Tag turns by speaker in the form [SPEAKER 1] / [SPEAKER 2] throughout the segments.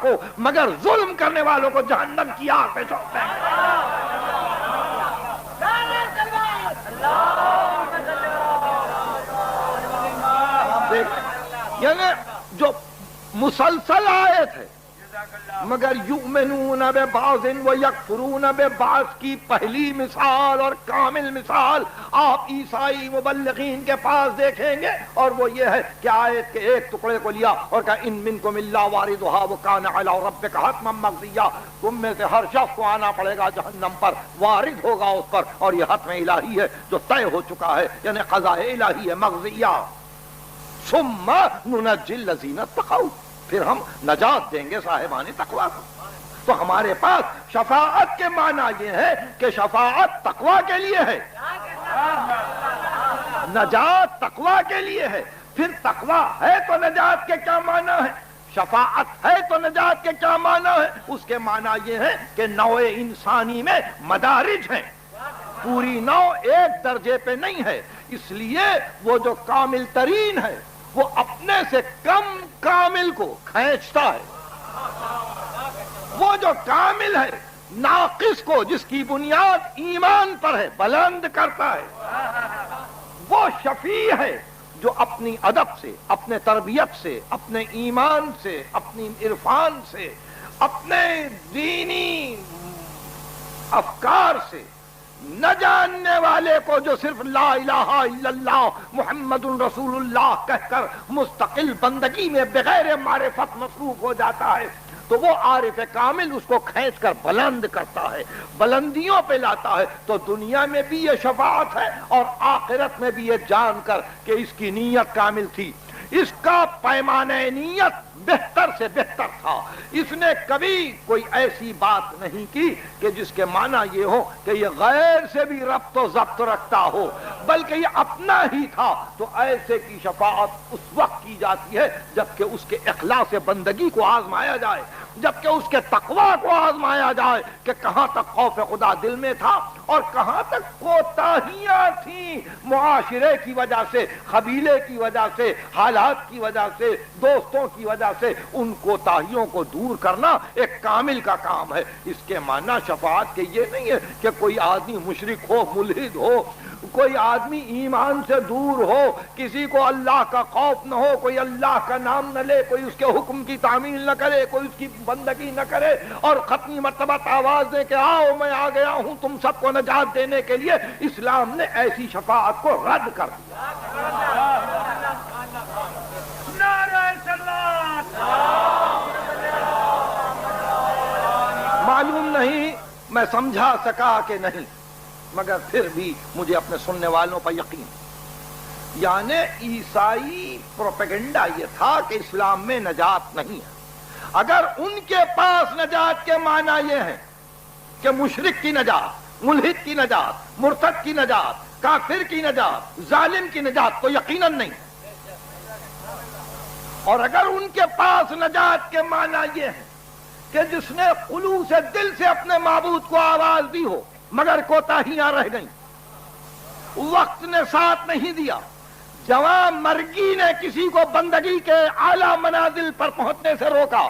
[SPEAKER 1] کو مگر ظلم کرنے والوں کو جہنم کی آگ پہ جھونک دیں گے۔ یعنی جو مسلسل آیت ہے مگر یؤمنون ببعض ویکفرون ببعض کی پہلی مثال اور کامل مثال آپ عیسائی مبلغین کے پاس دیکھیں گے، اور وہ یہ ہے کہ آیت کے ایک ٹکڑے کو لیا اور کہا ان منکم الا واردھا وکان علی ربک حتما مقضیا، تم میں سے ہر شخص کو آنا پڑے گا جہنم پر، وارد ہوگا اس پر، اور یہ حتم الہی ہے جو طے ہو چکا ہے، یعنی قضاء الہی ہے مقضیہ۔ ثم ننجی الذین اتقوا، پھر ہم نجات دیں گے صاحبان تقویٰ کو۔ تو ہمارے پاس شفاعت کے معنی یہ ہے کہ شفاعت تقویٰ کے لیے ہے، نجات تقویٰ کے لیے ہے۔ پھر تقویٰ ہے تو نجات کے کیا معنی ہے، شفاعت ہے تو نجات کے کیا معنی ہے؟ اس کے معنی یہ ہے کہ نوع انسانی میں مدارج ہیں، پوری نو ایک درجے پہ نہیں ہے، اس لیے وہ جو کامل ترین ہے وہ اپنے سے کم کامل کو کھینچتا ہے، وہ جو کامل ہے ناقص کو جس کی بنیاد ایمان پر ہے بلند کرتا ہے۔ وہ شفیع ہے جو اپنی ادب سے، اپنے تربیت سے، اپنے ایمان سے، اپنی عرفان سے، اپنے دینی افکار سے نہ جاننے والے کو جو صرف لا الہ الا اللہ محمد رسول اللہ کہہ کر مستقل بندگی میں بغیر معرفت مصروف ہو جاتا ہے، تو وہ عارف کامل اس کو کھینچ کر بلند کرتا ہے، بلندیوں پہ لاتا ہے۔ تو دنیا میں بھی یہ شفاعت ہے اور آخرت میں بھی یہ جان کر کہ اس کی نیت کامل تھی، اس کا پیمانہ نیت بہتر سے بہتر تھا، اس نے کبھی کوئی ایسی بات نہیں کی کہ جس کے معنی یہ ہو کہ یہ غیر سے بھی ربط و ضبط رکھتا ہو، بلکہ یہ اپنا ہی تھا۔ تو ایسے کی شفاعت اس وقت کی جاتی ہے جبکہ اس کے اخلاص بندگی کو آزمایا جائے، جبکہ اس کے تقوی کو آزمایا جائے کہ کہاں تک خوف خدا دل میں تھا اور کہاں تک کوتاہیاں تھیں، معاشرے کی وجہ سے، قبیلے کی وجہ سے، حالات کی وجہ سے، دوستوں کی وجہ سے ان کوتاہیوں کو دور کرنا ایک کامل کا کام ہے۔ اس کے معنی شفاعت کے یہ نہیں ہے کہ کوئی آدمی مشرک ہو، ملحد ہو، کوئی آدمی ایمان سے دور ہو، کسی کو اللہ کا خوف نہ ہو، کوئی اللہ کا نام نہ لے، کوئی اس کے حکم کی تعمیل نہ کرے، کوئی اس کی بندگی نہ کرے اور ختمی مرتبہ آواز دے کہ آؤ میں آ گیا ہوں تم سب کو نجات دینے کے لیے۔ اسلام نے ایسی شفاعت کو رد کر دیا۔ معلوم نہیں میں سمجھا سکا کہ نہیں، مگر پھر بھی مجھے اپنے سننے والوں پر یقین، یعنی عیسائی پروپیگنڈا یہ تھا کہ اسلام میں نجات نہیں ہے۔ اگر ان کے پاس نجات کے معنی یہ ہے کہ مشرک کی نجات، ملحد کی نجات، مرتد کی نجات، کافر کی نجات، ظالم کی نجات، تو یقیناً نہیں۔ اور اگر ان کے پاس نجات کے معنی یہ ہے کہ جس نے خلوص دل سے اپنے معبود کو آواز دی ہو مگر کوتاہیاں رہ گئیں، وقت نے ساتھ نہیں دیا، جوان مرگی نے کسی کو بندگی کے اعلیٰ منازل پر پہنچنے سے روکا،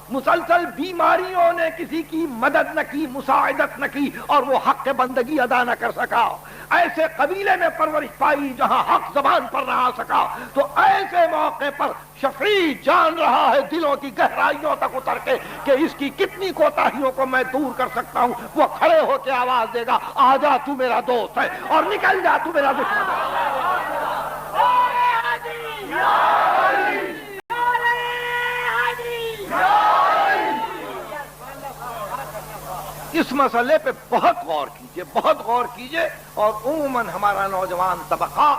[SPEAKER 1] مسلسل بیماریوں نے کسی کی مدد نہ کی، مساعدت نہ کی، اور وہ حق بندگی ادا نہ کر سکا، ایسے قبیلے میں پرورش پائی جہاں حق زبان پر نہ آ سکا، تو ایسے موقع پر شفیع جان رہا ہے دلوں کی گہرائیوں تک اتر کے کہ اس کی کتنی کوتاہیوں کو میں دور کر سکتا ہوں۔ وہ کھڑے ہو کے آواز دے گا آ جا تو میرا دوست ہے اور نکل جا تو میرا دشمن ہے۔ اس مسئلے پہ بہت غور کیجئے، بہت غور کیجئے، اور عموماً ہمارا نوجوان طبقہ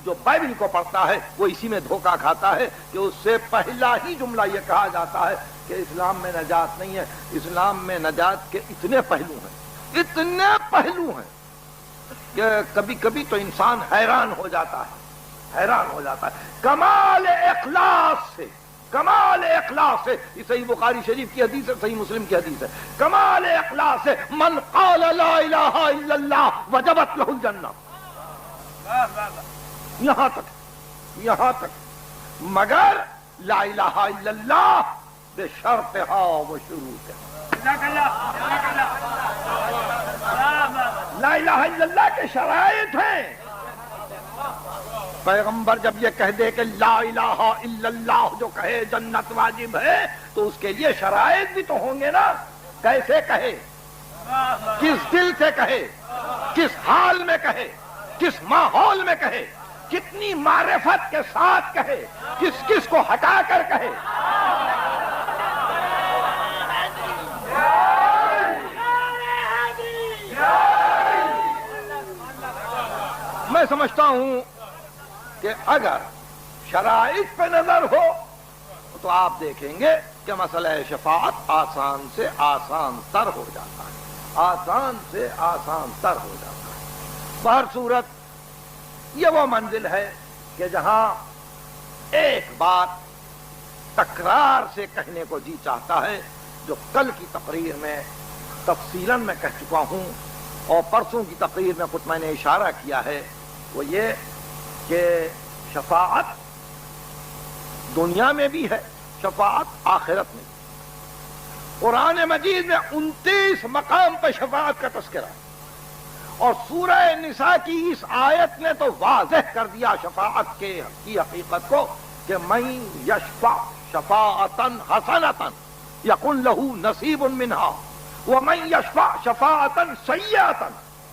[SPEAKER 1] جو بائبل کو پڑھتا ہے وہ اسی میں دھوکہ کھاتا ہے کہ اس سے پہلا ہی جملہ یہ کہا جاتا ہے کہ اسلام میں نجات نہیں ہے۔ اسلام میں نجات کے اتنے پہلو ہیں، اتنے پہلو ہیں کہ کبھی کبھی تو انسان حیران ہو جاتا ہے، حیران ہو جاتا ہے۔ کمال اخلاص سے، کمال اخلاص سے، یہ صحیح بخاری شریف کی حدیث ہے، صحیح مسلم کی حدیث ہے، کمال اخلاص سے من قال لا الہ الا اللہ وجبت لہ الجنہ، یہاں تک، یہاں تک۔ مگر لا الہ الا اللہ بشرطها وشروطها۔ لا الہ الا اللہ کے شرائط ہیں۔ پیغمبر جب یہ کہہ دے کہ لا الہ الا اللہ جو کہے جنت واجب ہے، تو اس کے لیے شرائط بھی تو ہوں گے نا۔ کیسے کہے، کس دل سے کہے، کس حال میں کہے، کس ماحول میں کہے، کتنی معرفت کے ساتھ کہے، کس کس کو ہٹا کر کہے۔ میں سمجھتا ہوں کہ اگر شرائط پہ نظر ہو تو آپ دیکھیں گے کہ مسئلہ شفاعت آسان سے آسان تر ہو جاتا ہے، آسان سے آسان تر ہو جاتا ہے۔ بہر صورت یہ وہ منزل ہے کہ جہاں ایک بات تکرار سے کہنے کو جی چاہتا ہے، جو کل کی تقریر میں تفصیلاً میں کہہ چکا ہوں اور پرسوں کی تقریر میں کچھ میں نے اشارہ کیا ہے، وہ یہ کہ شفاعت دنیا میں بھی ہے، شفاعت آخرت میں۔ قرآن مجید میں 29 مقام پہ شفاعت کا تذکرہ ہے، اور سورہ نساء کی اس آیت نے تو واضح کر دیا شفاعت کی حقیقت کو کہ من یشفع شفاعتا حسنتا یکن لہ نصیب منہا ومن یشفع شفاعتا سیئتا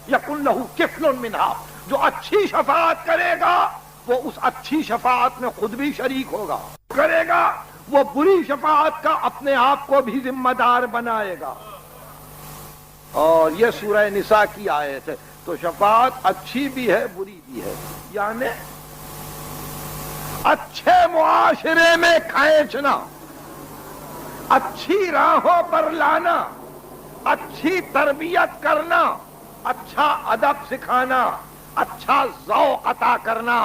[SPEAKER 1] یکن لہ کفل منہا۔ جو اچھی شفاعت کرے گا وہ اس اچھی شفاعت میں خود بھی شریک ہوگا، کرے گا وہ بری شفاعت کا اپنے آپ کو بھی ذمہ دار بنائے گا۔ اور یہ سورہ نساء کی آیت ہے، تو شفاعت اچھی بھی ہے بری بھی ہے، یعنی اچھے معاشرے میں کھینچنا، اچھی راہوں پر لانا، اچھی تربیت کرنا، اچھا ادب سکھانا، اچھا ذوق عطا کرنا،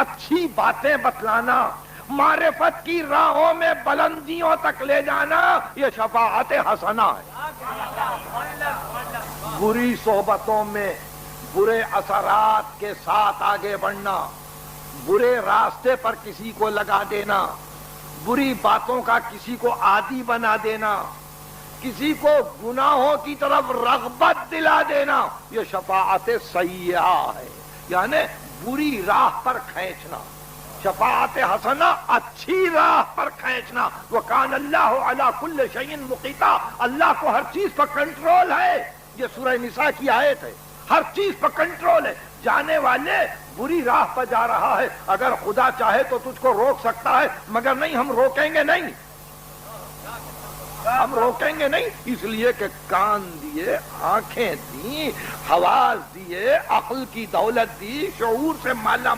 [SPEAKER 1] اچھی باتیں بتلانا، معرفت کی راہوں میں بلندیوں تک لے جانا، یہ شفاعت حسنہ ہے۔ بری صحبتوں میں برے اثرات کے ساتھ آگے بڑھنا، برے راستے پر کسی کو لگا دینا، بری باتوں کا کسی کو عادی بنا دینا، کسی کو گناہوں کی طرف رغبت دلا دینا، یہ شفاعت سیئہ ہے، یعنی بری راہ پر کھینچنا۔ شفاعت حسنہ اچھی راہ پر کھینچنا۔ وَكَانَ اللَّهُ عَلَى كُلِّ شَيْءٍ مُقِيتًا، اللہ کو ہر چیز پر کنٹرول ہے۔ یہ سورہ نساء کی آیت ہے، ہر چیز پر کنٹرول ہے۔ جانے والے بری راہ پر جا رہا ہے، اگر خدا چاہے تو تجھ کو روک سکتا ہے، مگر نہیں، ہم روکیں گے نہیں، ہم روکیں گے نہیں، اس لیے کہ کان دیے، آنکھیں دی، حواس دیے، عقل کی دولت دی، شعور سے مالا